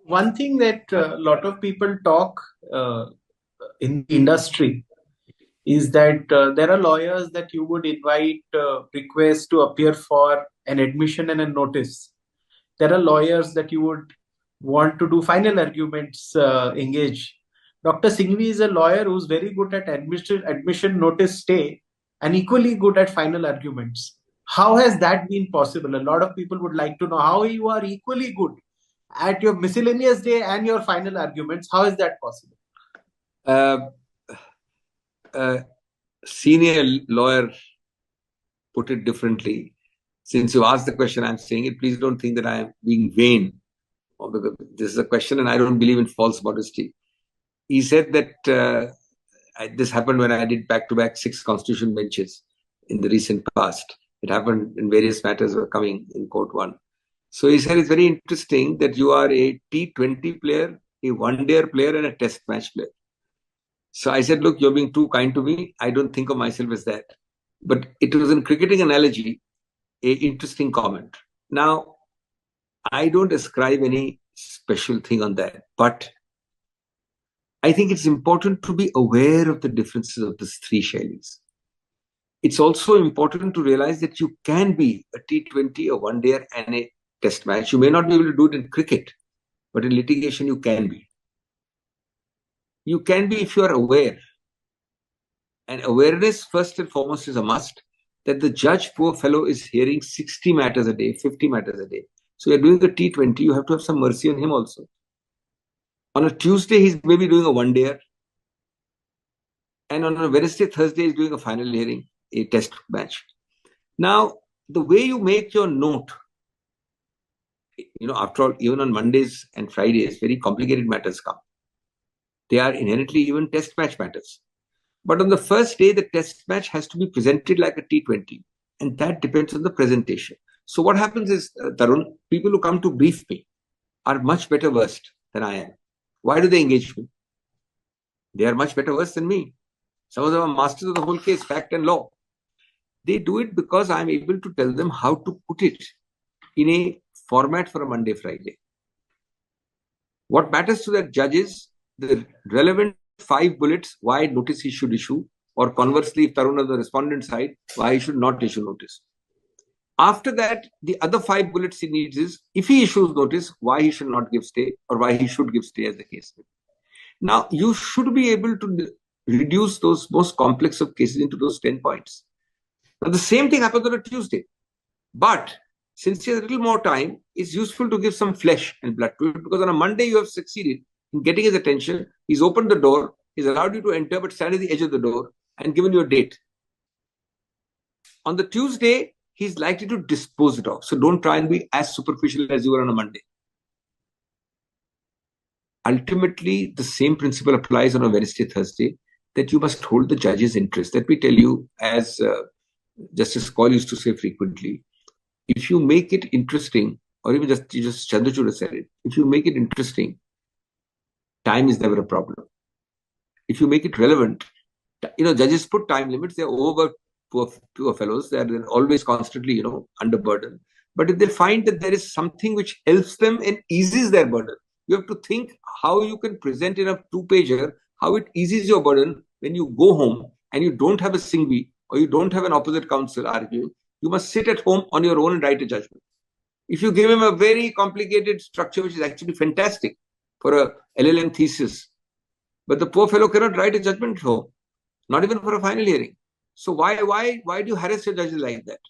One thing that a lot of people talk uh, in the industry is that there are lawyers that you would invite requests to appear for an admission and a notice. There are lawyers that you would want to do final arguments engage. Dr. Singhvi is a lawyer who's very good at admission notice stay and equally good at final arguments. How has that been possible? A lot of people would like to know how you are equally good at your miscellaneous day and your final arguments. How is that possible? Uh, a senior lawyer put it differently. Since you asked the question, I'm saying it. Please don't think that I am being vain, or because this is a question, and I don't believe in false modesty. He said that this happened when I did back-to-back 6 constitution benches in the recent past. It happened in various matters were coming in court one. So he said it's very interesting that you are a T20 player, a one-day player, and a test match player. So I said, look, you're being too kind to me. I don't think of myself as that. But it was in cricketing analogy, a interesting comment. Now, I don't ascribe any special thing on that, but I think it's important to be aware of the differences of these three shailis. It's also important to realize that you can be a T20, a one-day, and a test match. You may not be able to do it in cricket, but in litigation, you can be. You can be if you are aware. And awareness, first and foremost, is a must, that the judge, poor fellow, is hearing 60 matters a day, 50 matters a day. So you're doing a T20, you have to have some mercy on him also. On a Tuesday, he's maybe doing a one-dayer. And on a Wednesday, Thursday, he's doing a final hearing, a test match. Now, the way you make your note, after all, even on Mondays and Fridays, very complicated matters come. They are inherently even test match matters. But on the first day, the test match has to be presented like a T20. And that depends on the presentation. So what happens is, Tarun, people who come to brief me are much better versed than I am. Why do they engage me? They are much better versed than me. Some of them are masters of the whole case, fact and law. They do it because I'm able to tell them how to put it in a format for a Monday, Friday. What matters to that judge is the relevant 5 bullets why notice he should issue, or conversely, if Tarun on the respondent side, why he should not issue notice. After that, the other 5 bullets he needs is, if he issues notice, why he should not give stay, or why he should give stay, as the case may be. Now, you should be able to reduce those most complex of cases into those 10 points. Now, the same thing happens on a Tuesday. But since he has a little more time, it's useful to give some flesh and blood to it, because on a Monday you have succeeded in getting his attention. He's opened the door, he's allowed you to enter, but stand at the edge of the door and given you a date. On the Tuesday, he's likely to dispose it off. So don't try and be as superficial as you were on a Monday. Ultimately, the same principle applies on a Wednesday, Thursday, that you must hold the judge's interest. Let me tell you, as Justice Kaul used to say frequently, if you make it interesting, or even just Chandrachud said it, if you make it interesting, time is never a problem. If you make it relevant, judges put time limits. They're overworked, poor fellows. They're always constantly, under burden. But if they find that there is something which helps them and eases their burden, you have to think how you can present in a 2-pager, how it eases your burden when you go home and you don't have a singhvi, or you don't have an opposite counsel arguing. You must sit at home on your own and write a judgment. If you give him a very complicated structure, which is actually fantastic for a LLM thesis, but the poor fellow cannot write a judgment at home, not even for a final hearing. So why do you harass your judges like that?